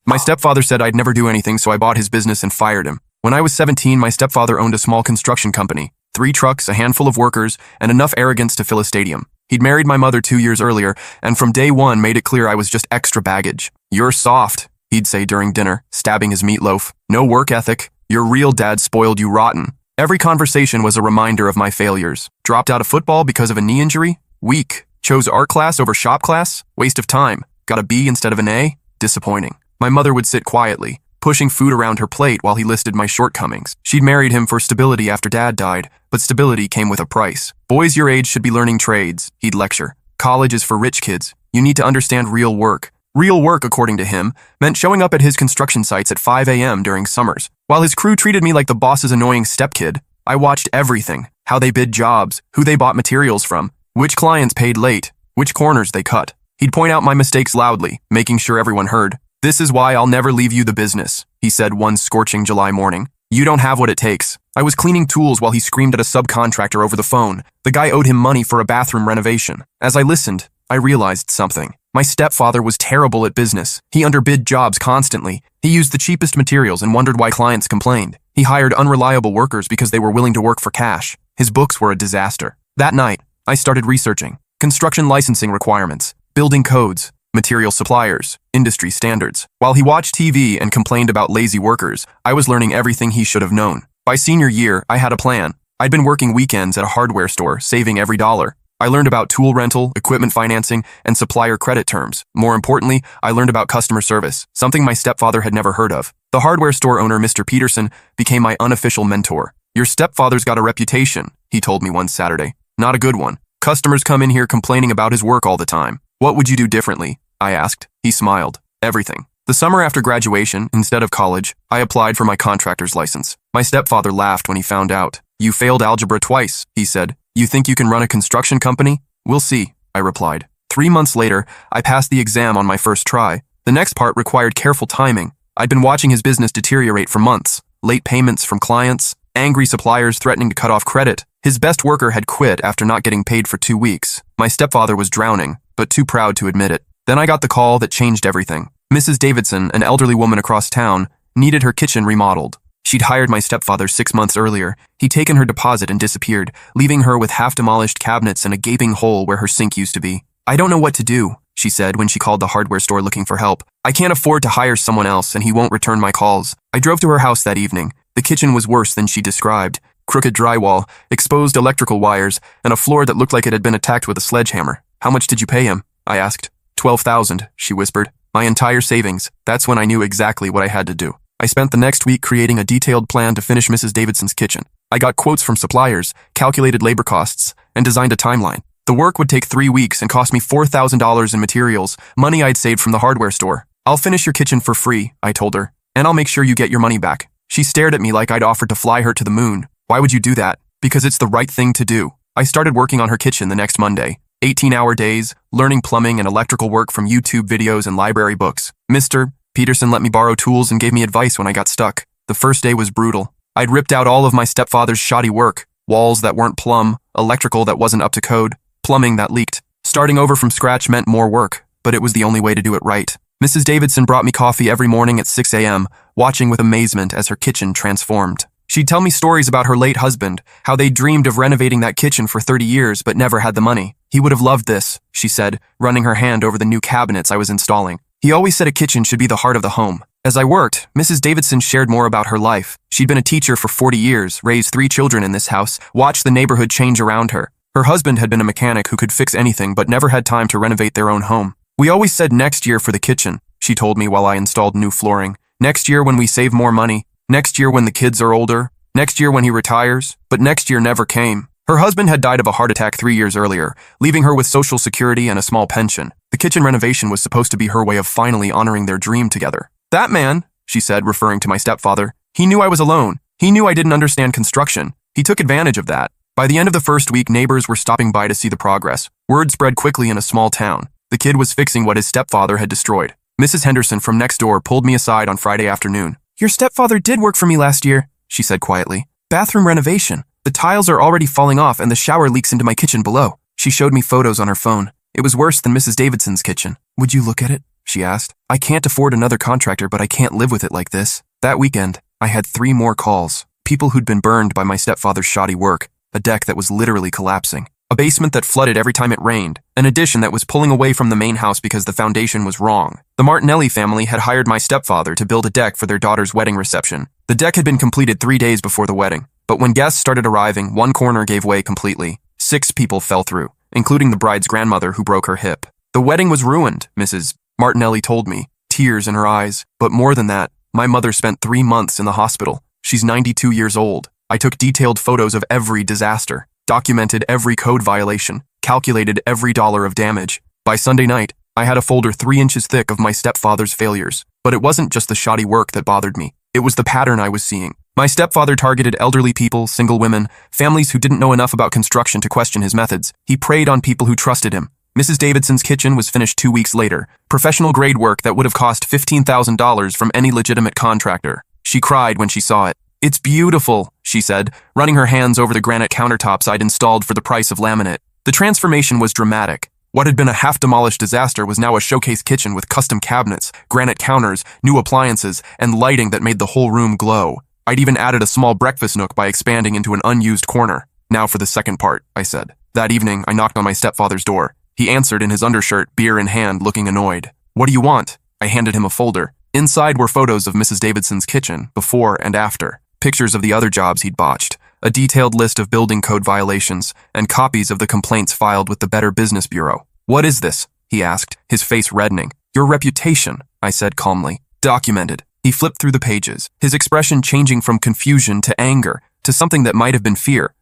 My stepfather said I'd never do anything, so I bought his business and fired him. When I was 17, my stepfather owned a small construction company, 3 trucks, a handful of workers, and enough arrogance to fill a stadium. He'd married my mother 2 years earlier, and from day one made it clear I was just extra baggage. "You're soft," he'd say during dinner, stabbing his meatloaf. "No work ethic. Your real dad spoiled you rotten." Every conversation was a reminder of my failures. Dropped out of football because of a knee injury? Weak. Chose art class over shop class? Waste of time. Got a B instead of an A? Disappointing. My mother would sit quietly, pushing food around her plate while he listed my shortcomings. She'd married him for stability after dad died, but stability came with a price. "Boys your age should be learning trades," he'd lecture. "College is for rich kids. You need to understand real work." Real work, according to him, meant showing up at his construction sites at 5 a.m. during summers. While his crew treated me like the boss's annoying stepkid, I watched everything: how they bid jobs, who they bought materials from, which clients paid late, which corners they cut. He'd point out my mistakes loudly, making sure everyone heard. "This is why I'll never leave you the business," he said one scorching July morning. "You don't have what it takes." I was cleaning tools while he screamed at a subcontractor over the phone. The guy owed him money for a bathroom renovation. As I listened, I realized something. My stepfather was terrible at business. He underbid jobs constantly. He used the cheapest materials and wondered why clients complained. He hired unreliable workers because they were willing to work for cash. His books were a disaster. That night, I started researching construction licensing requirements, building codes, material suppliers, industry standards. While he watched TV and complained about lazy workers, I was learning everything he should have known. By senior year, I had a plan. I'd been working weekends at a hardware store, saving every dollar. I learned about tool rental, equipment financing, and supplier credit terms. More importantly, I learned about customer service, something my stepfather had never heard of. The hardware store owner, Mr. Peterson, became my unofficial mentor. "Your stepfather's got a reputation," he told me one Saturday. "Not a good one. Customers come in here complaining about his work all the time." "What would you do differently?" I asked. He smiled. "Everything." The summer after graduation, instead of college, I applied for my contractor's license. My stepfather laughed when he found out. "You failed algebra twice," he said. "You think you can run a construction company?" "We'll see," I replied. 3 months later, I passed the exam on my first try. The next part required careful timing. I'd been watching his business deteriorate for months. Late payments from clients, angry suppliers threatening to cut off credit. His best worker had quit after not getting paid for 2 weeks. My stepfather was drowning, but too proud to admit it. Then I got the call that changed everything. Mrs. Davidson, an elderly woman across town, needed her kitchen remodeled. She'd hired my stepfather 6 months earlier. He'd taken her deposit and disappeared, leaving her with half-demolished cabinets and a gaping hole where her sink used to be. "I don't know what to do," she said when she called the hardware store looking for help. "I can't afford to hire someone else, and he won't return my calls." I drove to her house that evening. The kitchen was worse than she described. Crooked drywall, exposed electrical wires, and a floor that looked like it had been attacked with a sledgehammer. "How much did you pay him?" I asked. $12,000, she whispered. "My entire savings." That's when I knew exactly what I had to do. I spent the next week creating a detailed plan to finish Mrs. Davidson's kitchen. I got quotes from suppliers, calculated labor costs, and designed a timeline. The work would take 3 weeks and cost me $4,000 in materials, money I'd saved from the hardware store. "I'll finish your kitchen for free," I told her, "and I'll make sure you get your money back." She stared at me like I'd offered to fly her to the moon. "Why would you do that?" "Because it's the right thing to do." I started working on her kitchen the next Monday. 18-hour days, learning plumbing and electrical work from YouTube videos and library books. Mr. Peterson let me borrow tools and gave me advice when I got stuck. The first day was brutal. I'd ripped out all of my stepfather's shoddy work, walls that weren't plumb, electrical that wasn't up to code, plumbing that leaked. Starting over from scratch meant more work, but it was the only way to do it right. Mrs. Davidson brought me coffee every morning at 6 a.m., watching with amazement as her kitchen transformed. She'd tell me stories about her late husband, how they dreamed of renovating that kitchen for 30 years but never had the money. "He would have loved this," she said, running her hand over the new cabinets I was installing. "He always said a kitchen should be the heart of the home." As I worked, Mrs. Davidson shared more about her life. She'd been a teacher for 40 years, raised 3 children in this house, watched the neighborhood change around her. Her husband had been a mechanic who could fix anything but never had time to renovate their own home. "We always said next year for the kitchen," she told me while I installed new flooring. "Next year when we save more money. Next year when the kids are older. Next year when he retires." But next year never came. Her husband had died of a heart attack 3 years earlier, leaving her with Social Security and a small pension. The kitchen renovation was supposed to be her way of finally honoring their dream together. "That man," she said, referring to my stepfather, "he knew I was alone. He knew I didn't understand construction. He took advantage of that." By the end of the first week, neighbors were stopping by to see the progress. Word spread quickly in a small town. The kid was fixing what his stepfather had destroyed. Mrs. Henderson from next door pulled me aside on Friday afternoon. "Your stepfather did work for me last year," she said quietly. "Bathroom renovation. The tiles are already falling off and the shower leaks into my kitchen below." She showed me photos on her phone. It was worse than Mrs. Davidson's kitchen. "Would you look at it?" she asked. I can't afford another contractor, but I can't live with it like this. That weekend, I had 3 more calls. People who'd been burned by my stepfather's shoddy work, a deck that was literally collapsing, a basement that flooded every time it rained, an addition that was pulling away from the main house because the foundation was wrong. The Martinelli family had hired my stepfather to build a deck for their daughter's wedding reception. The deck had been completed 3 days before the wedding, but when guests started arriving, one corner gave way completely. 6 people fell through, including the bride's grandmother who broke her hip. The wedding was ruined, Mrs. Martinelli told me, tears in her eyes. But more than that, my mother spent 3 months in the hospital. She's 92 years old. I took detailed photos of every disaster, documented every code violation, calculated every dollar of damage. By Sunday night, I had a folder 3 inches thick of my stepfather's failures. But it wasn't just the shoddy work that bothered me. It was the pattern I was seeing. My stepfather targeted elderly people, single women, families who didn't know enough about construction to question his methods. He preyed on people who trusted him. Mrs. Davidson's kitchen was finished 2 weeks later, professional grade work that would have cost $15,000 from any legitimate contractor. She cried when she saw it. It's beautiful, she said, running her hands over the granite countertops I'd installed for the price of laminate. The transformation was dramatic. What had been a half-demolished disaster was now a showcase kitchen with custom cabinets, granite counters, new appliances, and lighting that made the whole room glow. I'd even added a small breakfast nook by expanding into an unused corner. Now for the second part, I said. That evening, I knocked on my stepfather's door. He answered in his undershirt, beer in hand, looking annoyed. What do you want? I handed him a folder. Inside were photos of Mrs. Davidson's kitchen, before and after, pictures of the other jobs he'd botched, a detailed list of building code violations, and copies of the complaints filed with the Better Business Bureau. What is this? He asked, his face reddening. Your reputation, I said calmly. Documented. He flipped through the pages, his expression changing from confusion to anger, to something that might have been fear.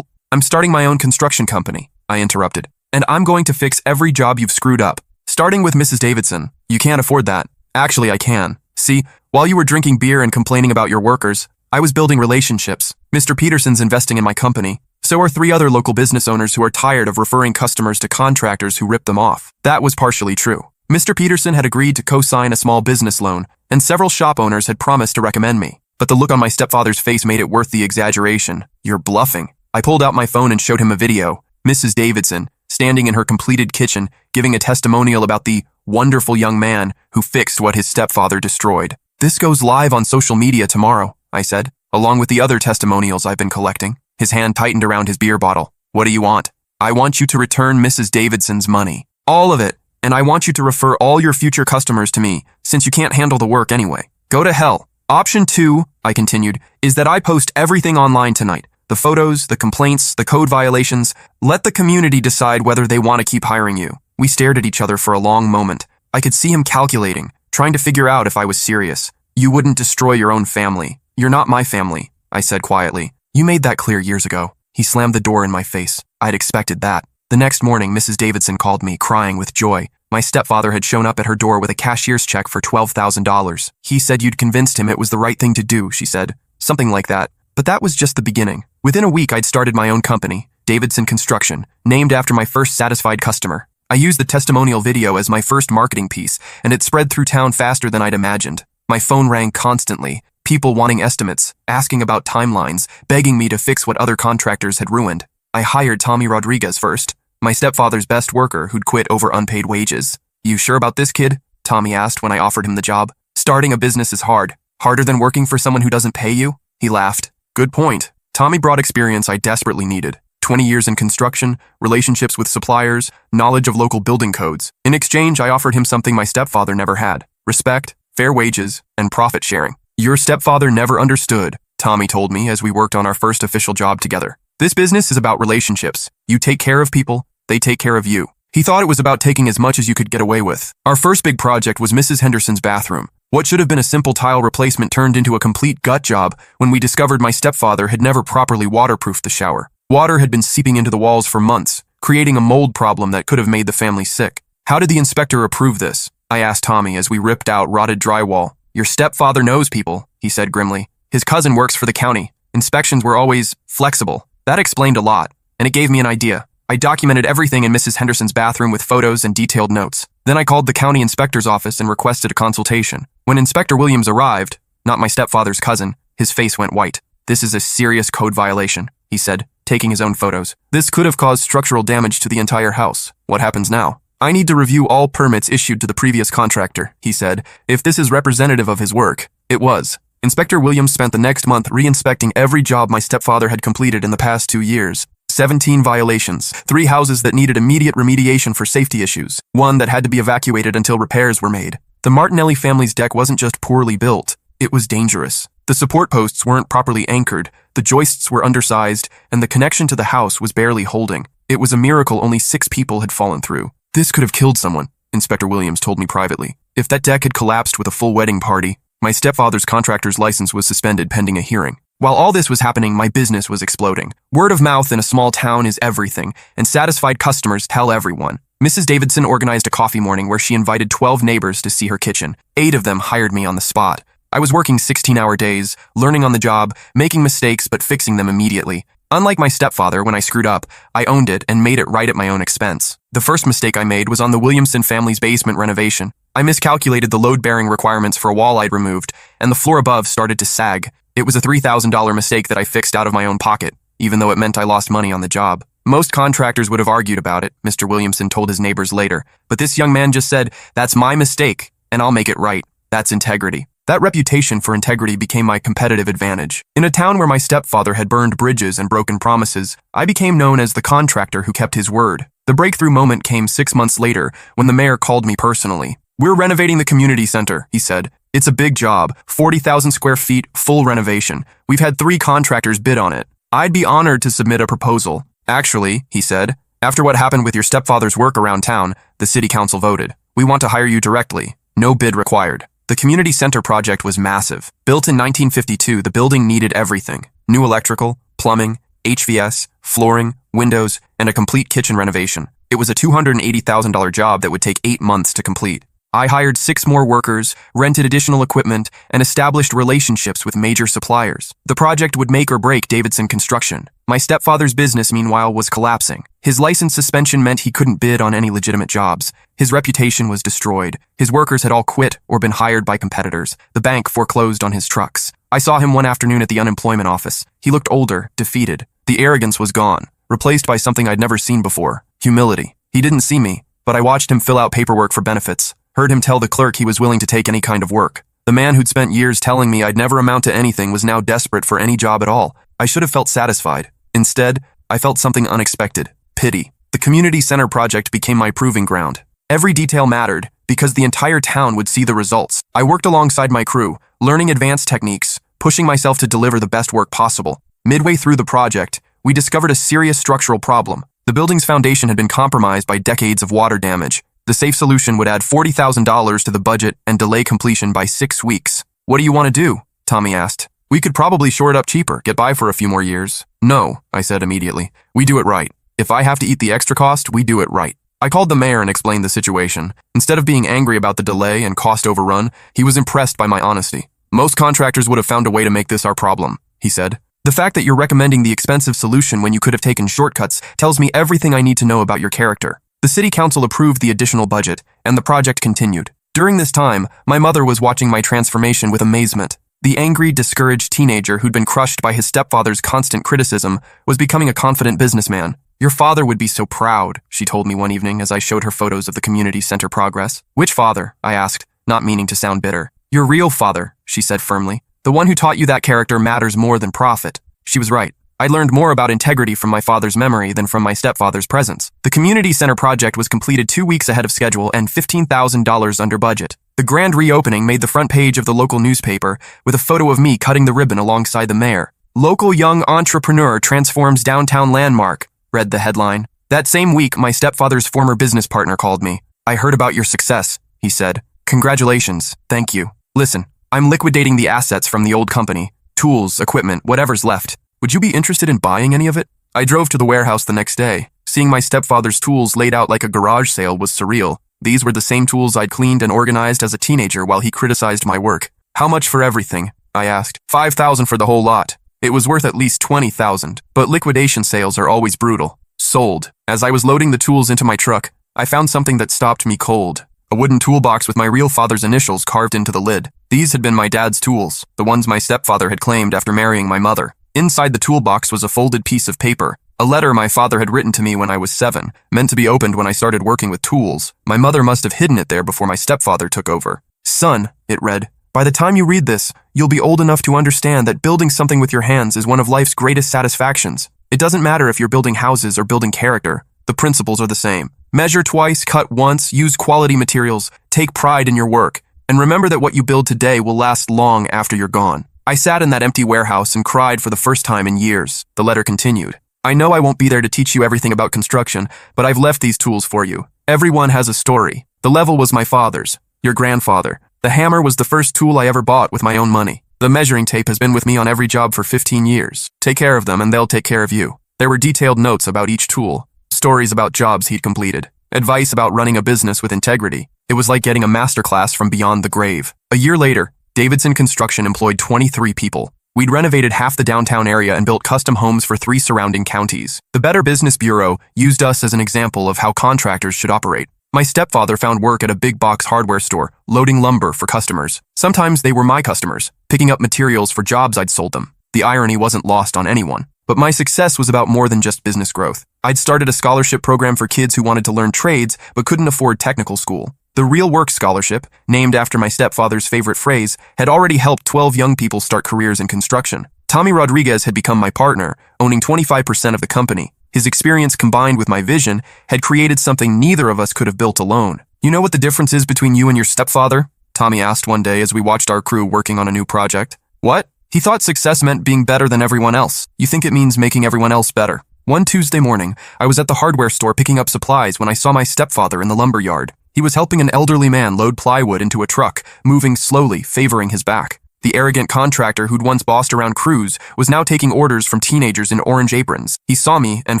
I'm starting my own construction company, I interrupted. And I'm going to fix every job you've screwed up. Starting with Mrs. Davidson. You can't afford that. Actually, I can. See, while you were drinking beer and complaining about your workers, I was building relationships. Mr. Peterson's investing in my company. So are 3 other local business owners who are tired of referring customers to contractors who rip them off. That was partially true. Mr. Peterson had agreed to co-sign a small business loan, and several shop owners had promised to recommend me. But the look on my stepfather's face made it worth the exaggeration. You're bluffing. I pulled out my phone and showed him a video. Mrs. Davidson, standing in her completed kitchen, giving a testimonial about the wonderful young man who fixed what his stepfather destroyed. This goes live on social media tomorrow, I said, along with the other testimonials I've been collecting. His hand tightened around his beer bottle. What do you want? I want you to return Mrs. Davidson's money. All of it. And I want you to refer all your future customers to me, since you can't handle the work anyway. Go to hell. Option 2, I continued, is that I post everything online tonight. The photos, the complaints, the code violations. Let the community decide whether they want to keep hiring you. We stared at each other for a long moment. I could see him calculating, trying to figure out if I was serious. You wouldn't destroy your own family. You're not my family, I said quietly. You made that clear years ago. He slammed the door in my face. I'd expected that. The next morning, Mrs. Davidson called me, crying with joy. My stepfather had shown up at her door with a cashier's check for $12,000. He said you'd convinced him it was the right thing to do, she said. Something like that. But that was just the beginning. Within a week, I'd started my own company, Davidson Construction, named after my first satisfied customer. I used the testimonial video as my first marketing piece, and it spread through town faster than I'd imagined. My phone rang constantly, people wanting estimates, asking about timelines, begging me to fix what other contractors had ruined. I hired Tommy Rodriguez first, my stepfather's best worker who'd quit over unpaid wages. You sure about this, kid? Tommy asked when I offered him the job. Starting a business is hard. Harder than working for someone who doesn't pay you? He laughed. Good point. Tommy brought experience I desperately needed. 20 years in construction, relationships with suppliers, knowledge of local building codes. In exchange, I offered him something my stepfather never had. Respect, fair wages, and profit sharing. Your stepfather never understood, Tommy told me as we worked on our first official job together. This business is about relationships. You take care of people, they take care of you. He thought it was about taking as much as you could get away with. Our first big project was Mrs. Henderson's bathroom. What should have been a simple tile replacement turned into a complete gut job when we discovered my stepfather had never properly waterproofed the shower. Water had been seeping into the walls for months, creating a mold problem that could have made the family sick. How did the inspector approve this? I asked Tommy as we ripped out rotted drywall. Your stepfather knows people, he said grimly. His cousin works for the county. Inspections were always flexible. That explained a lot, and it gave me an idea. I documented everything in Mrs. Henderson's bathroom with photos and detailed notes. Then I called the county inspector's office and requested a consultation. When Inspector Williams arrived, not my stepfather's cousin, his face went white. This is a serious code violation, he said, taking his own photos. This could have caused structural damage to the entire house. What happens now? I need to review all permits issued to the previous contractor, he said. If this is representative of his work, it was. Inspector Williams spent the next month re-inspecting every job my stepfather had completed in the past 2 years. 17 violations, 3 houses that needed immediate remediation for safety issues, 1 that had to be evacuated until repairs were made. The Martinelli family's deck wasn't just poorly built, it was dangerous. The support posts weren't properly anchored, the joists were undersized, and the connection to the house was barely holding. It was a miracle only 6 people had fallen through. This could have killed someone, Inspector Williams told me privately. If that deck had collapsed with a full wedding party, my stepfather's contractor's license was suspended pending a hearing. While all this was happening, my business was exploding. Word of mouth in a small town is everything, and satisfied customers tell everyone. Mrs. Davidson organized a coffee morning where she invited 12 neighbors to see her kitchen. 8 of them hired me on the spot. I was working 16-hour days, learning on the job, making mistakes but fixing them immediately. Unlike my stepfather, when I screwed up, I owned it and made it right at my own expense. The first mistake I made was on the Williamson family's basement renovation. I miscalculated the load-bearing requirements for a wall I'd removed, and the floor above started to sag. It was a $3,000 mistake that I fixed out of my own pocket, even though it meant I lost money on the job. Most contractors would have argued about it, Mr. Williamson told his neighbors later, but this young man just said, "That's my mistake, and I'll make it right." That's integrity. That reputation for integrity became my competitive advantage. In a town where my stepfather had burned bridges and broken promises, I became known as the contractor who kept his word. The breakthrough moment came 6 months later when the mayor called me personally. "We're renovating the community center," he said. "It's a big job, 40,000 square feet, full renovation. We've had 3 contractors bid on it. I'd be honored to submit a proposal." "Actually," he said, "after what happened with your stepfather's work around town, the city council voted. We want to hire you directly. No bid required." The community center project was massive. Built in 1952, the building needed everything. New electrical, plumbing, HVS, flooring, windows, and a complete kitchen renovation. It was a $280,000 job that would take 8 months to complete. I hired 6 more workers, rented additional equipment, and established relationships with major suppliers. The project would make or break Davidson Construction. My stepfather's business, meanwhile, was collapsing. His license suspension meant he couldn't bid on any legitimate jobs. His reputation was destroyed. His workers had all quit or been hired by competitors. The bank foreclosed on his trucks. I saw him one afternoon at the unemployment office. He looked older, defeated. The arrogance was gone, replaced by something I'd never seen before: humility. He didn't see me, but I watched him fill out paperwork for benefits. Heard him tell the clerk he was willing to take any kind of work. The man who'd spent years telling me I'd never amount to anything was now desperate for any job at all. I should have felt satisfied. Instead, I felt something unexpected: pity. The community center project became my proving ground. Every detail mattered, because the entire town would see the results. I worked alongside my crew, learning advanced techniques, pushing myself to deliver the best work possible. Midway through the project, we discovered a serious structural problem. The building's foundation had been compromised by decades of water damage. The safe solution would add $40,000 to the budget and delay completion by 6 weeks. "What do you want to do?" Tommy asked. "We could probably shore it up cheaper, get by for a few more years." "No," I said immediately. "We do it right. If I have to eat the extra cost, we do it right." I called the mayor and explained the situation. Instead of being angry about the delay and cost overrun, he was impressed by my honesty. "Most contractors would have found a way to make this our problem," he said. "The fact that you're recommending the expensive solution when you could have taken shortcuts tells me everything I need to know about your character." The city council approved the additional budget, and the project continued. During this time, my mother was watching my transformation with amazement. The angry, discouraged teenager who'd been crushed by his stepfather's constant criticism was becoming a confident businessman. "Your father would be so proud," she told me one evening as I showed her photos of the community center progress. "Which father?" I asked, not meaning to sound bitter. "Your real father," she said firmly. "The one who taught you that character matters more than profit." She was right. I learned more about integrity from my father's memory than from my stepfather's presence. The community center project was completed 2 weeks ahead of schedule and $15,000 under budget. The grand reopening made the front page of the local newspaper with a photo of me cutting the ribbon alongside the mayor. "Local young entrepreneur transforms downtown landmark," read the headline. That same week, my stepfather's former business partner called me. "I heard about your success," he said. "Congratulations. Thank you. Listen, I'm liquidating the assets from the old company. Tools, equipment, whatever's left. Would you be interested in buying any of it?" I drove to the warehouse the next day. Seeing my stepfather's tools laid out like a garage sale was surreal. These were the same tools I'd cleaned and organized as a teenager while he criticized my work. "How much for everything?" I asked. "$5,000 for the whole lot." It was worth at least $20,000, but liquidation sales are always brutal. Sold. As I was loading the tools into my truck, I found something that stopped me cold. A wooden toolbox with my real father's initials carved into the lid. These had been my dad's tools, the ones my stepfather had claimed after marrying my mother. Inside the toolbox was a folded piece of paper, A letter my father had written to me when I was 7, meant to be opened when I started working with tools. My mother must have hidden it there before my stepfather took over. "Son," it read, "by the time you read this, you'll be old enough to understand that building something with your hands is one of life's greatest satisfactions. It doesn't matter if you're building houses or building character. The principles are the same. Measure twice, cut once, use quality materials, take pride in your work, and remember that what you build today will last long after you're gone." I sat in that empty warehouse and cried for the first time in years. The letter continued. "I know I won't be there to teach you everything about construction, but I've left these tools for you. Everyone has a story. The level was my father's, your grandfather. The hammer was the first tool I ever bought with my own money. The measuring tape has been with me on every job for 15 years. Take care of them and they'll take care of you." There were detailed notes about each tool, stories about jobs he'd completed, advice about running a business with integrity. It was like getting a masterclass from beyond the grave. A year later, Davidson Construction employed 23 people. We'd renovated half the downtown area and built custom homes for 3 surrounding counties. The Better Business Bureau used us as an example of how contractors should operate. My stepfather found work at a big box hardware store, loading lumber for customers. Sometimes they were my customers, picking up materials for jobs I'd sold them. The irony wasn't lost on anyone. But my success was about more than just business growth. I'd started a scholarship program for kids who wanted to learn trades but couldn't afford technical school. The Real Work Scholarship, named after my stepfather's favorite phrase, had already helped 12 young people start careers in construction. Tommy Rodriguez had become my partner, owning 25% of the company. His experience combined with my vision had created something neither of us could have built alone. "You know what the difference is between you and your stepfather?" Tommy asked one day as we watched our crew working on a new project. "What?" He thought success meant being better than everyone else. "You think it means making everyone else better." One Tuesday morning, I was at the hardware store picking up supplies when I saw my stepfather in the lumber yard. He was helping an elderly man load plywood into a truck, moving slowly, favoring his back. The arrogant contractor who'd once bossed around crews was now taking orders from teenagers in orange aprons. He saw me and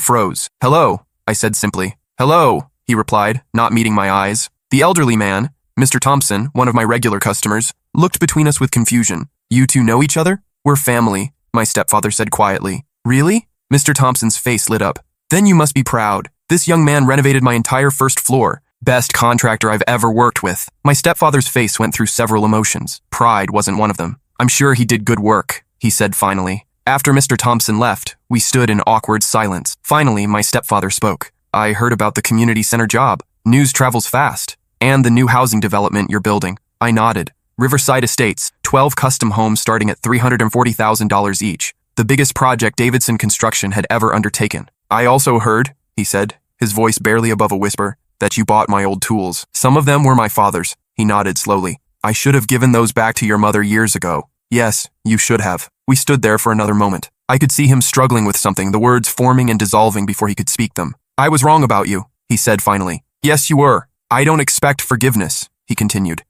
froze. "Hello," I said simply. "Hello," he replied, not meeting my eyes. The elderly man, Mr. Thompson, one of my regular customers, looked between us with confusion. "You two know each other?" "We're family," my stepfather said quietly. "Really?" Mr. Thompson's face lit up. "Then you must be proud. This young man renovated my entire first floor. Best contractor I've ever worked with." My stepfather's face went through several emotions. Pride wasn't one of them. "I'm sure he did good work," he said finally. After Mr. Thompson left, we stood in awkward silence. Finally, my stepfather spoke. "I heard about the community center job. News travels fast. And the new housing development you're building." I nodded. "Riverside Estates, 12 custom homes starting at $340,000 each. The biggest project Davidson Construction had ever undertaken." "I also heard," he said, his voice barely above a whisper, "that you bought my old tools. Some of them were my father's." He nodded slowly. "I should have given those back to your mother years ago." "Yes, you should have." We stood there for another moment. I could see him struggling with something, the words forming and dissolving before he could speak them. "I was wrong about you," he said finally. "Yes, you were. I don't expect forgiveness," he continued.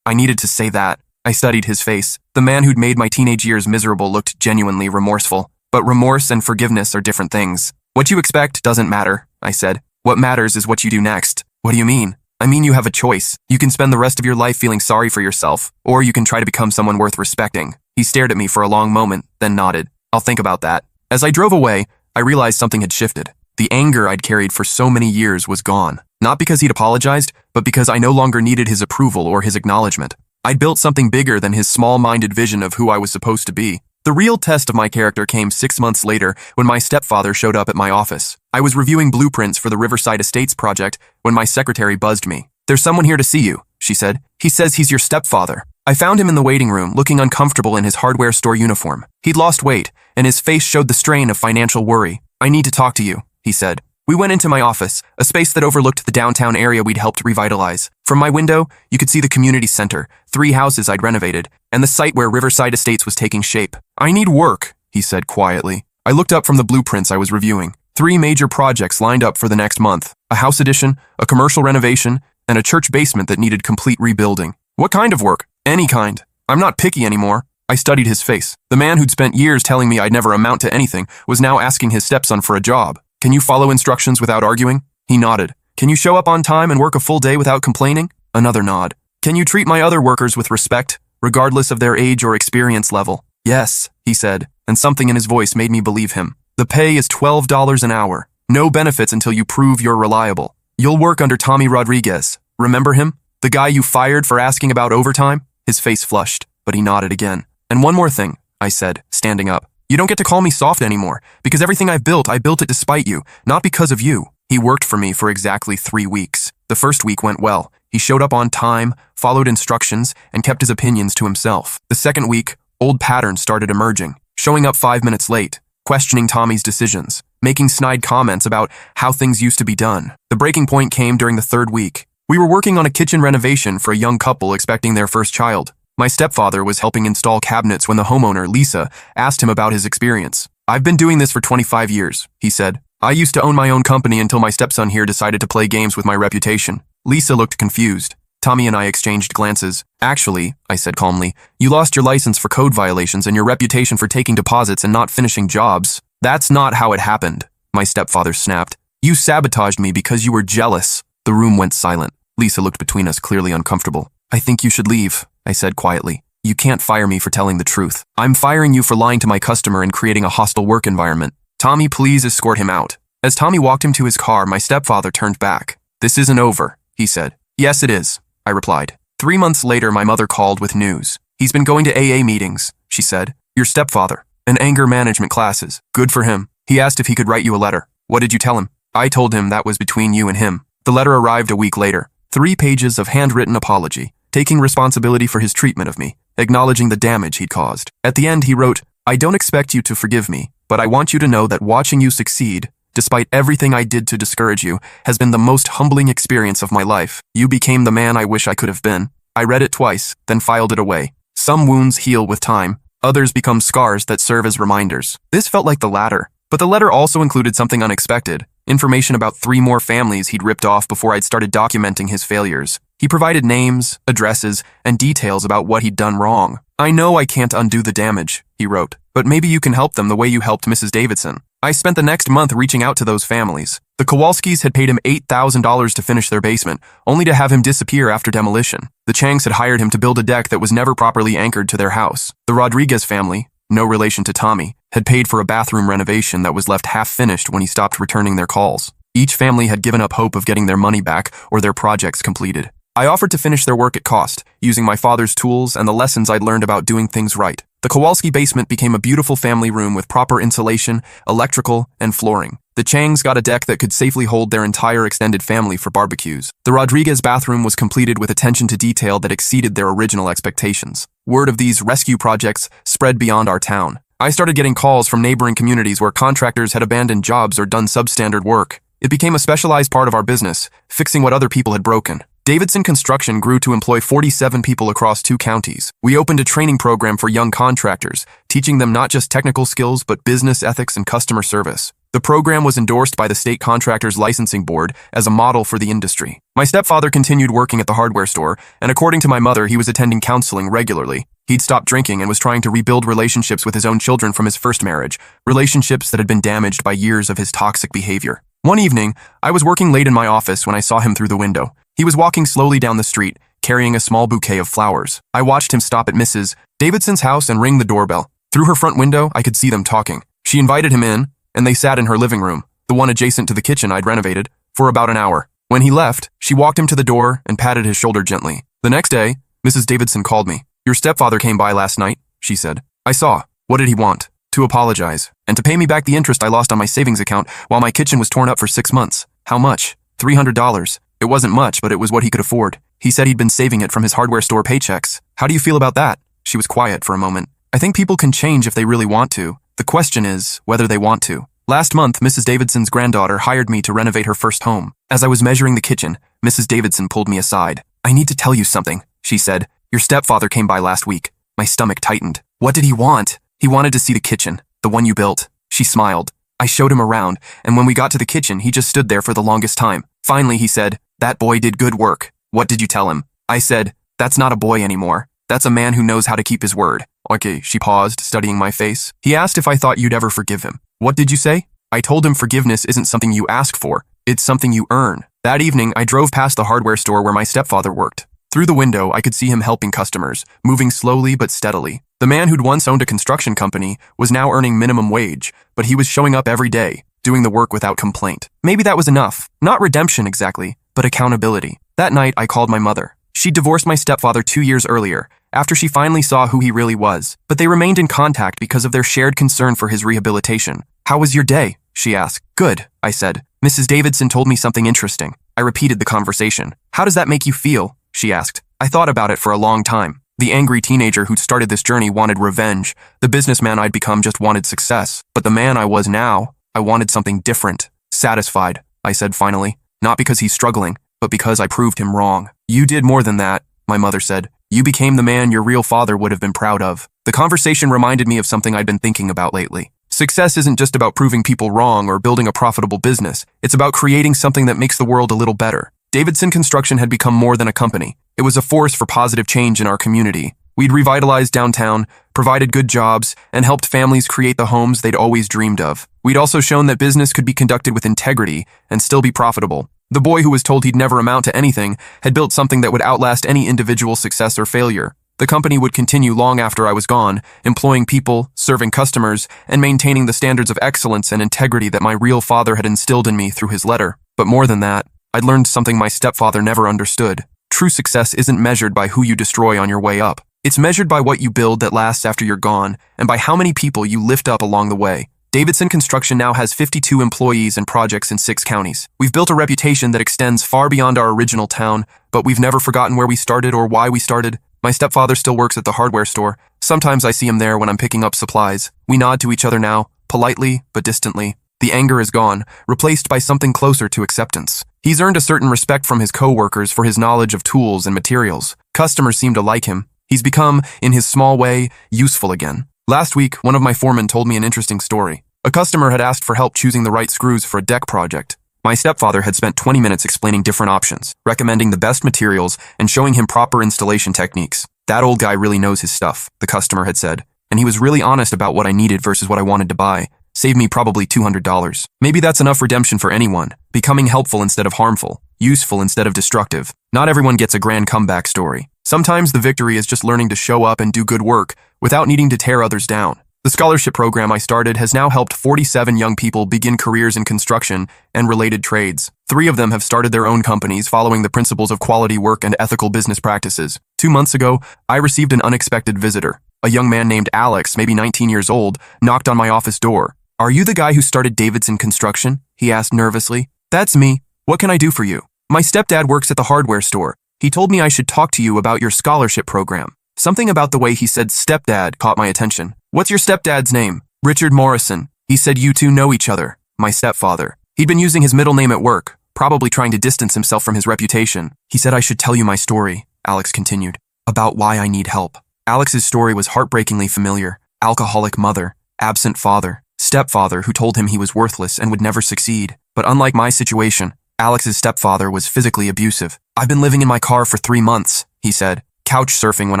I needed to say that." I studied his face. The man who'd made my teenage years miserable looked genuinely remorseful. But remorse and forgiveness are different things. "What you expect doesn't matter," I said. "What matters is what you do next." "What do you mean?" "I mean you have a choice. You can spend the rest of your life feeling sorry for yourself, or you can try to become someone worth respecting." He stared at me for a long moment, then nodded. "I'll think about that." As I drove away, I realized something had shifted. The anger I'd carried for so many years was gone. Not because he'd apologized, but because I no longer needed his approval or his acknowledgement. I'd built something bigger than his small-minded vision of who I was supposed to be. The real test of my character came 6 months later when my stepfather showed up at my office. I was reviewing blueprints for the Riverside Estates project when my secretary buzzed me. "There's someone here to see you," she said. "He says he's your stepfather." I found him in the waiting room, looking uncomfortable in his hardware store uniform. He'd lost weight, and his face showed the strain of financial worry. "I need to talk to you," he said. We went into my office, a space that overlooked the downtown area we'd helped revitalize. From my window, you could see the community center, 3 houses I'd renovated, and the site where Riverside Estates was taking shape. "I need work," he said quietly. I looked up from the blueprints I was reviewing. 3 major projects lined up for the next month: a house addition, a commercial renovation, and a church basement that needed complete rebuilding. "What kind of work?" "Any kind. I'm not picky anymore." I studied his face. The man who'd spent years telling me I'd never amount to anything was now asking his stepson for a job. "Can you follow instructions without arguing?" He nodded. "Can you show up on time and work a full day without complaining?" Another nod. "Can you treat my other workers with respect, regardless of their age or experience level?" "Yes," he said, and something in his voice made me believe him. "The pay is $12 an hour. No benefits until you prove you're reliable. You'll work under Tommy Rodriguez. Remember him? The guy you fired for asking about overtime?" His face flushed, but he nodded again. "And one more thing," I said, standing up. You don't get to call me soft anymore, because everything I built it despite you, not because of you. He worked for me for exactly 3 weeks. The first week went well. He showed up on time, followed instructions, and kept his opinions to himself. The second week, old patterns started emerging, showing up 5 minutes late, questioning Tommy's decisions, making snide comments about how things used to be done. The breaking point came during the third week. We were working on a kitchen renovation for a young couple expecting their first child. My stepfather was helping install cabinets when the homeowner, Lisa, asked him about his experience. "I've been doing this for 25 years, he said. "I used to own my own company until my stepson here decided to play games with my reputation." Lisa looked confused. Tommy and I exchanged glances. "Actually," I said calmly, "you lost your license for code violations and your reputation for taking deposits and not finishing jobs." "That's not how it happened," my stepfather snapped. "You sabotaged me because you were jealous." The room went silent. Lisa looked between us, clearly uncomfortable. "I think you should leave," I said quietly. "You can't fire me for telling the truth. I'm firing you for lying to my customer and creating a hostile work environment. Tommy, please escort him out." As Tommy walked him to his car, my stepfather turned back. "This isn't over," he said. "Yes, it is," I replied. 3 months later, my mother called with news. "He's been going to AA meetings," she said. "Your stepfather, and anger management classes. Good for him. He asked if he could write you a letter. What did you tell him?" I told him that was between you and him. The letter arrived a week later. 3 pages of handwritten apology, taking responsibility for his treatment of me, acknowledging the damage he'd caused. At the end, he wrote, "I don't expect you to forgive me, but I want you to know that watching you succeed, despite everything I did to discourage you, has been the most humbling experience of my life. You became the man I wish I could have been." I read it twice, then filed it away. Some wounds heal with time. Others become scars that serve as reminders. This felt like the latter. But the letter also included something unexpected. Information about 3 more families he'd ripped off before I'd started documenting his failures. He provided names, addresses, and details about what he'd done wrong. "I know I can't undo the damage," he wrote, "but maybe you can help them the way you helped Mrs. Davidson." I spent the next month reaching out to those families. The Kowalskis had paid him $8,000 to finish their basement, only to have him disappear after demolition. The Changs had hired him to build a deck that was never properly anchored to their house. The Rodriguez family, no relation to Tommy, had paid for a bathroom renovation that was left half-finished when he stopped returning their calls. Each family had given up hope of getting their money back or their projects completed. I offered to finish their work at cost, using my father's tools and the lessons I'd learned about doing things right. The Kowalski basement became a beautiful family room with proper insulation, electrical, and flooring. The Changs got a deck that could safely hold their entire extended family for barbecues. The Rodriguez bathroom was completed with attention to detail that exceeded their original expectations. Word of these rescue projects spread beyond our town. I started getting calls from neighboring communities where contractors had abandoned jobs or done substandard work. It became a specialized part of our business, fixing what other people had broken. Davidson Construction grew to employ 47 people across 2 counties. We opened a training program for young contractors, teaching them not just technical skills but business ethics and customer service. The program was endorsed by the State Contractors Licensing Board as a model for the industry. My stepfather continued working at the hardware store, and according to my mother, he was attending counseling regularly. He'd stopped drinking and was trying to rebuild relationships with his own children from his first marriage, relationships that had been damaged by years of his toxic behavior. One evening, I was working late in my office when I saw him through the window. He was walking slowly down the street, carrying a small bouquet of flowers. I watched him stop at Mrs. Davidson's house and ring the doorbell. Through her front window, I could see them talking. She invited him in, and they sat in her living room, the one adjacent to the kitchen I'd renovated, for about an hour. When he left, she walked him to the door and patted his shoulder gently. The next day, Mrs. Davidson called me. "Your stepfather came by last night," she said. "I saw. What did he want?" "To apologize, and to pay me back the interest I lost on my savings account while my kitchen was torn up for 6 months. How much? $300. It wasn't much, but it was what he could afford. He said he'd been saving it from his hardware store paychecks. How do you feel about that?" She was quiet for a moment. "I think people can change if they really want to. The question is whether they want to." Last month, Mrs. Davidson's granddaughter hired me to renovate her first home. As I was measuring the kitchen, Mrs. Davidson pulled me aside. "I need to tell you something," she said. "Your stepfather came by last week." My stomach tightened. "What did he want?" "He wanted to see the kitchen, the one you built." She smiled. I showed him around, and when we got to the kitchen, he just stood there for the longest time. Finally, he said, "That boy did good work." "What did you tell him?" I said, "That's not a boy anymore. That's a man who knows how to keep his word." "Okay," she paused, studying my face. He asked if I thought you'd ever forgive him. "What did you say?" I told him forgiveness isn't something you ask for. It's something you earn. That evening, I drove past the hardware store where my stepfather worked. Through the window, I could see him helping customers, moving slowly but steadily. The man who'd once owned a construction company was now earning minimum wage, but he was showing up every day, doing the work without complaint. Maybe that was enough. Not redemption exactly, but accountability. That night, I called my mother. She'd divorced my stepfather 2 years earlier, after she finally saw who he really was, but they remained in contact because of their shared concern for his rehabilitation. "How was your day?" she asked. "Good," I said. "Mrs. Davidson told me something interesting." I repeated the conversation. "How does that make you feel?" she asked. I thought about it for a long time. The angry teenager who'd started this journey wanted revenge. The businessman I'd become just wanted success. But the man I was now, I wanted something different. "Satisfied," I said finally. "Not because he's struggling, but because I proved him wrong." "You did more than that," my mother said. "You became the man your real father would have been proud of." The conversation reminded me of something I'd been thinking about lately. Success isn't just about proving people wrong or building a profitable business. It's about creating something that makes the world a little better. Davidson Construction had become more than a company. It was a force for positive change in our community. We'd revitalized downtown, provided good jobs, and helped families create the homes they'd always dreamed of. We'd also shown that business could be conducted with integrity and still be profitable. The boy who was told he'd never amount to anything had built something that would outlast any individual success or failure. The company would continue long after I was gone, employing people, serving customers, and maintaining the standards of excellence and integrity that my real father had instilled in me through his letter. But more than that, I'd learned something my stepfather never understood. True success isn't measured by who you destroy on your way up. It's measured by what you build that lasts after you're gone, and by how many people you lift up along the way. Davidson Construction now has 52 employees and projects in 6 counties. We've built a reputation that extends far beyond our original town, but we've never forgotten where we started or why we started. My stepfather still works at the hardware store. Sometimes I see him there when I'm picking up supplies. We nod to each other now, politely but distantly. The anger is gone, replaced by something closer to acceptance. He's earned a certain respect from his co-workers for his knowledge of tools and materials. Customers seem to like him. He's become, in his small way, useful again. Last week, one of my foremen told me an interesting story. A customer had asked for help choosing the right screws for a deck project. My stepfather had spent 20 minutes explaining different options, recommending the best materials, and showing him proper installation techniques. "That old guy really knows his stuff," the customer had said, and he was really honest about what I needed versus what I wanted to buy. Saved me probably $200. Maybe that's enough redemption for anyone, becoming helpful instead of harmful, useful instead of destructive. Not everyone gets a grand comeback story. Sometimes the victory is just learning to show up and do good work without needing to tear others down. The scholarship program I started has now helped 47 young people begin careers in construction and related trades. 3 of them have started their own companies following the principles of quality work and ethical business practices. 2 months ago, I received an unexpected visitor. A young man named Alex, maybe 19 years old, knocked on my office door. "Are you the guy who started Davidson Construction?" he asked nervously. "That's me. What can I do for you?" "My stepdad works at the hardware store. He told me I should talk to you about your scholarship program." Something about the way he said stepdad caught my attention. "What's your stepdad's name?" "Richard Morrison. He said you two know each other." My stepfather. He'd been using his middle name at work, probably trying to distance himself from his reputation. "He said I should tell you my story," Alex continued, "about why I need help." Alex's story was heartbreakingly familiar. Alcoholic mother, absent father, stepfather who told him he was worthless and would never succeed. But unlike my situation, Alex's stepfather was physically abusive. "I've been living in my car for 3 months, he said, "couch surfing when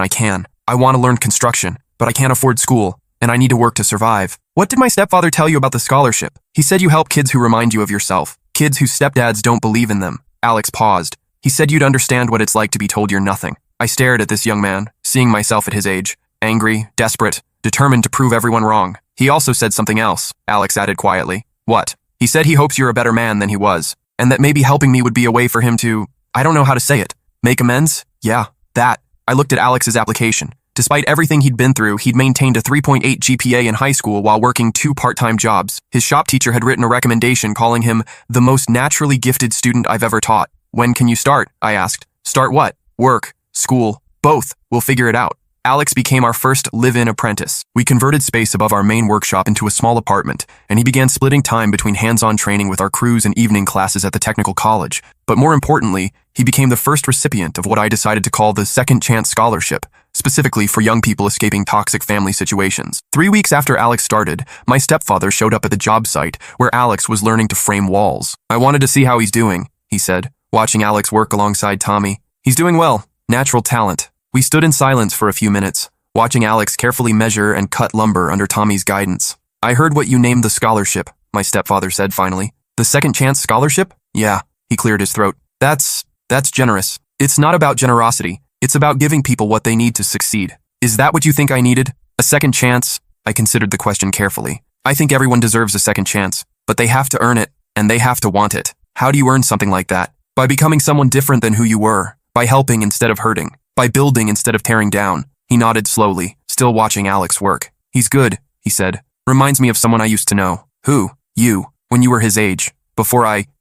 I can. I want to learn construction, but I can't afford school, and I need to work to survive." "What did my stepfather tell you about the scholarship?" "He said you help kids who remind you of yourself, kids whose stepdads don't believe in them." Alex paused. "He said you'd understand what it's like to be told you're nothing." I stared at this young man, seeing myself at his age, angry, desperate, determined to prove everyone wrong. "He also said something else," Alex added quietly. "What?" "He said he hopes you're a better man than he was, and that maybe helping me would be a way for him to, I don't know how to say it, make amends?" "Yeah, that." I looked at Alex's application. Despite everything he'd been through, he'd maintained a 3.8 GPA in high school while working 2 part-time jobs. His shop teacher had written a recommendation calling him the most naturally gifted student I've ever taught. "When can you start?" I asked. "Start what?" "Work, school, both. We'll figure it out." Alex became our first live-in apprentice. We converted space above our main workshop into a small apartment, and he began splitting time between hands-on training with our crews and evening classes at the technical college. But more importantly, he became the first recipient of what I decided to call the Second Chance Scholarship, specifically for young people escaping toxic family situations. 3 weeks after Alex started, my stepfather showed up at the job site where Alex was learning to frame walls. "I wanted to see how he's doing," he said, watching Alex work alongside Tommy. "He's doing well. Natural talent." We stood in silence for a few minutes, watching Alex carefully measure and cut lumber under Tommy's guidance. "I heard what you named the scholarship," my stepfather said finally. "The Second Chance Scholarship?" "Yeah," he cleared his throat. That's generous. It's not about generosity. It's about giving people what they need to succeed." "Is that what you think I needed? A second chance?" I considered the question carefully. "I think everyone deserves a second chance, but they have to earn it, and they have to want it." "How do you earn something like that?" "By becoming someone different than who you were. By helping instead of hurting. By building instead of tearing down." He nodded slowly, still watching Alex work. He's good, he said. Reminds me of someone I used to know. Who? You, when you were his age.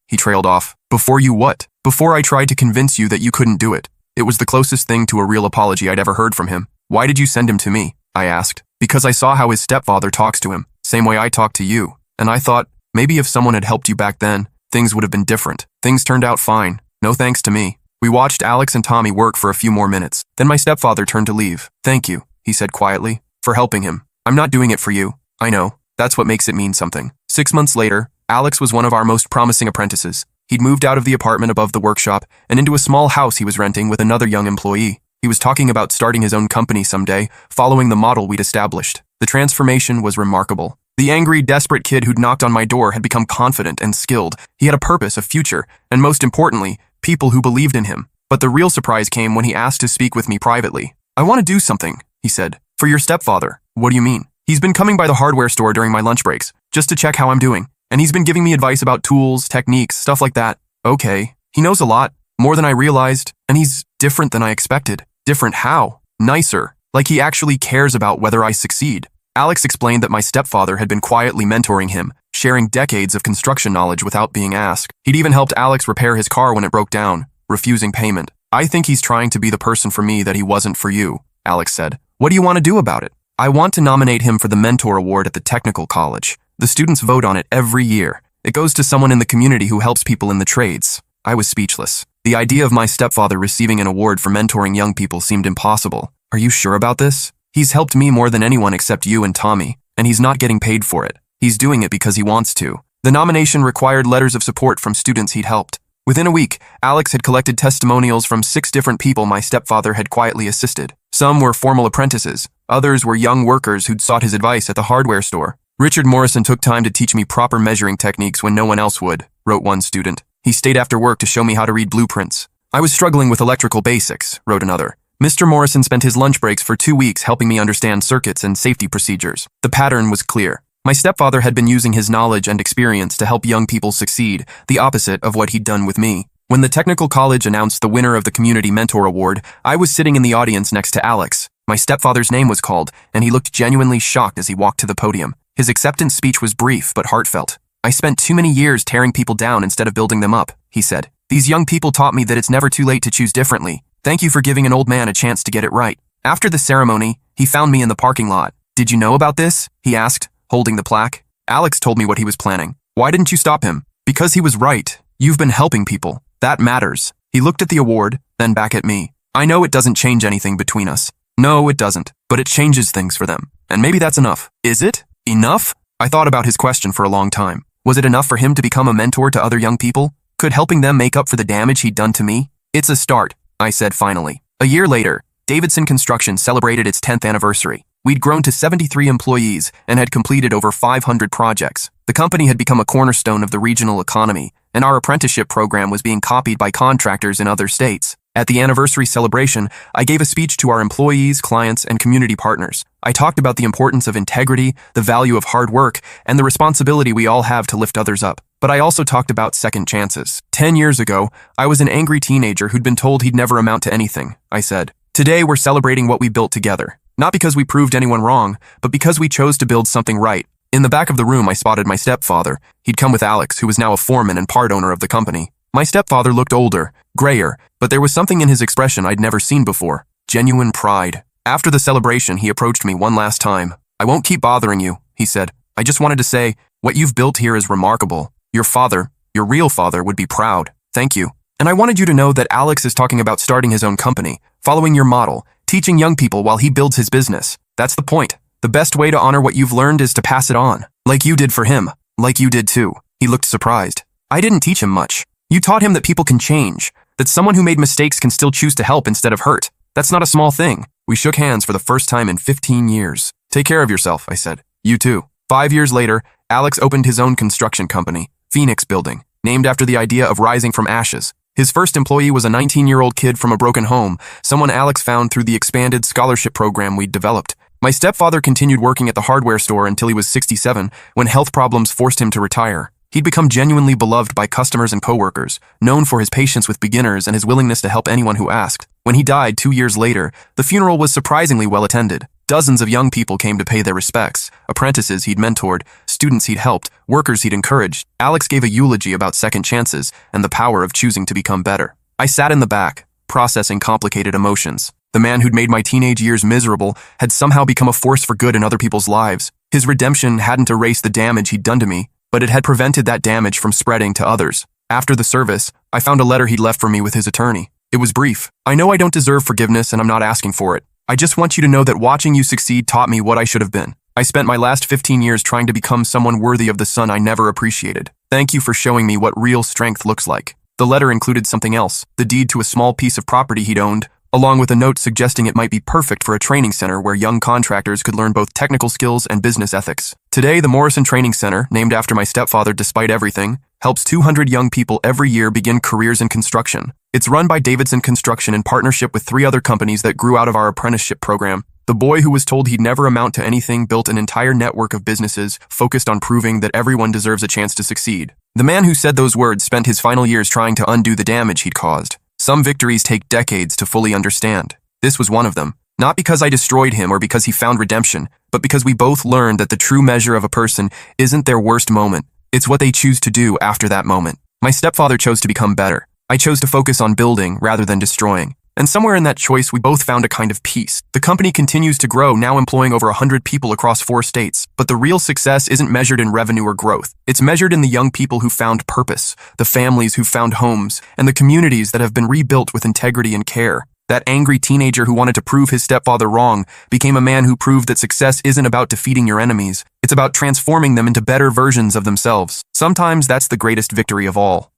He trailed off. Before you what? Before I tried to convince you that you couldn't do it. It was the closest thing to a real apology I'd ever heard from him. Why did you send him to me? I asked. Because I saw how his stepfather talks to him, same way I talk to you. And I thought, maybe if someone had helped you back then, things would have been different. Things turned out fine. No thanks to me. We watched Alex and Tommy work for a few more minutes. Then my stepfather turned to leave. Thank you, he said quietly, for helping him. I'm not doing it for you. I know. That's what makes it mean something. 6 months later, Alex was one of our most promising apprentices. He'd moved out of the apartment above the workshop and into a small house he was renting with another young employee. He was talking about starting his own company someday, following the model we'd established. The transformation was remarkable. The angry, desperate kid who'd knocked on my door had become confident and skilled. He had a purpose, a future, and most importantly, people who believed in him. But the real surprise came when he asked to speak with me privately. I want to do something, he said. For your stepfather. What do you mean? He's been coming by the hardware store during my lunch breaks, just to check how I'm doing. And he's been giving me advice about tools, techniques, stuff like that. Okay. He knows a lot, more than I realized, and he's different than I expected. Different how? Nicer. Like he actually cares about whether I succeed. Alex explained that my stepfather had been quietly mentoring him, sharing decades of construction knowledge without being asked. He'd even helped Alex repair his car when it broke down, refusing payment. I think he's trying to be the person for me that he wasn't for you, Alex said. What do you want to do about it? I want to nominate him for the Mentor Award at the technical college. The students vote on it every year. It goes to someone in the community who helps people in the trades. I was speechless. The idea of my stepfather receiving an award for mentoring young people seemed impossible. Are you sure about this? He's helped me more than anyone except you and Tommy, and he's not getting paid for it. He's doing it because he wants to. The nomination required letters of support from students he'd helped. Within a week, Alex had collected testimonials from 6 different people my stepfather had quietly assisted. Some were formal apprentices. Others were young workers who'd sought his advice at the hardware store. Richard Morrison took time to teach me proper measuring techniques when no one else would, wrote one student. He stayed after work to show me how to read blueprints. I was struggling with electrical basics, wrote another. Mr. Morrison spent his lunch breaks for 2 weeks helping me understand circuits and safety procedures. The pattern was clear. My stepfather had been using his knowledge and experience to help young people succeed, the opposite of what he'd done with me. When the technical college announced the winner of the Community Mentor Award, I was sitting in the audience next to Alex. My stepfather's name was called, and he looked genuinely shocked as he walked to the podium. His acceptance speech was brief but heartfelt. I spent too many years tearing people down instead of building them up, he said. These young people taught me that it's never too late to choose differently. Thank you for giving an old man a chance to get it right. After the ceremony, he found me in the parking lot. Did you know about this? He asked, holding the plaque. Alex told me what he was planning. Why didn't you stop him? Because he was right. You've been helping people. That matters. He looked at the award, then back at me. I know it doesn't change anything between us. No, it doesn't. But it changes things for them. And maybe that's enough. Is it? Enough? I thought about his question for a long time. Was it enough for him to become a mentor to other young people? Could helping them make up for the damage he'd done to me? It's a start, I said finally. A year later, Davidson Construction celebrated its 10th anniversary. We'd grown to 73 employees and had completed over 500 projects. The company had become a cornerstone of the regional economy, and our apprenticeship program was being copied by contractors in other states. At the anniversary celebration, I gave a speech to our employees, clients, and community partners. I talked about the importance of integrity, the value of hard work, and the responsibility we all have to lift others up. But I also talked about second chances. 10 years ago, I was an angry teenager who'd been told he'd never amount to anything, I said. Today, we're celebrating what we built together. Not because we proved anyone wrong, but because we chose to build something right. In the back of the room, I spotted my stepfather. He'd come with Alex, who was now a foreman and part owner of the company. My stepfather looked older, grayer, but there was something in his expression I'd never seen before. Genuine pride. After the celebration, he approached me one last time. I won't keep bothering you, he said. I just wanted to say, what you've built here is remarkable. Your father, your real father, would be proud. Thank you. And I wanted you to know that Alex is talking about starting his own company, following your model, teaching young people while he builds his business. That's the point. The best way to honor what you've learned is to pass it on. Like you did for him. Like you did too. He looked surprised. I didn't teach him much. You taught him that people can change, that someone who made mistakes can still choose to help instead of hurt. That's not a small thing. We shook hands for the first time in 15 years. Take care of yourself, I said. You too. 5 years later, Alex opened his own construction company, Phoenix Building, named after the idea of rising from ashes. His first employee was a 19-year-old kid from a broken home, someone Alex found through the expanded scholarship program we'd developed. My stepfather continued working at the hardware store until he was 67, when health problems forced him to retire. He'd become genuinely beloved by customers and coworkers, known for his patience with beginners and his willingness to help anyone who asked. When he died 2 years later, the funeral was surprisingly well attended. Dozens of young people came to pay their respects. Apprentices he'd mentored, students he'd helped, workers he'd encouraged. Alex gave a eulogy about second chances and the power of choosing to become better. I sat in the back, processing complicated emotions. The man who'd made my teenage years miserable had somehow become a force for good in other people's lives. His redemption hadn't erased the damage he'd done to me, but it had prevented that damage from spreading to others. After the service, I found a letter he'd left for me with his attorney. It was brief. I know I don't deserve forgiveness and I'm not asking for it. I just want you to know that watching you succeed taught me what I should have been. I spent my last 15 years trying to become someone worthy of the son I never appreciated. Thank you for showing me what real strength looks like. The letter included something else, the deed to a small piece of property he'd owned, along with a note suggesting it might be perfect for a training center where young contractors could learn both technical skills and business ethics. Today, the Morrison Training Center, named after my stepfather despite everything, helps 200 young people every year begin careers in construction. It's run by Davidson Construction in partnership with 3 other companies that grew out of our apprenticeship program. The boy who was told he'd never amount to anything built an entire network of businesses focused on proving that everyone deserves a chance to succeed. The man who said those words spent his final years trying to undo the damage he'd caused. Some victories take decades to fully understand. This was one of them. Not because I destroyed him or because he found redemption, but because we both learned that the true measure of a person isn't their worst moment. It's what they choose to do after that moment. My stepfather chose to become better. I chose to focus on building rather than destroying. And somewhere in that choice, we both found a kind of peace. The company continues to grow, now employing over 100 people across 4 states. But the real success isn't measured in revenue or growth. It's measured in the young people who found purpose, the families who found homes, and the communities that have been rebuilt with integrity and care. That angry teenager who wanted to prove his stepfather wrong became a man who proved that success isn't about defeating your enemies. It's about transforming them into better versions of themselves. Sometimes that's the greatest victory of all.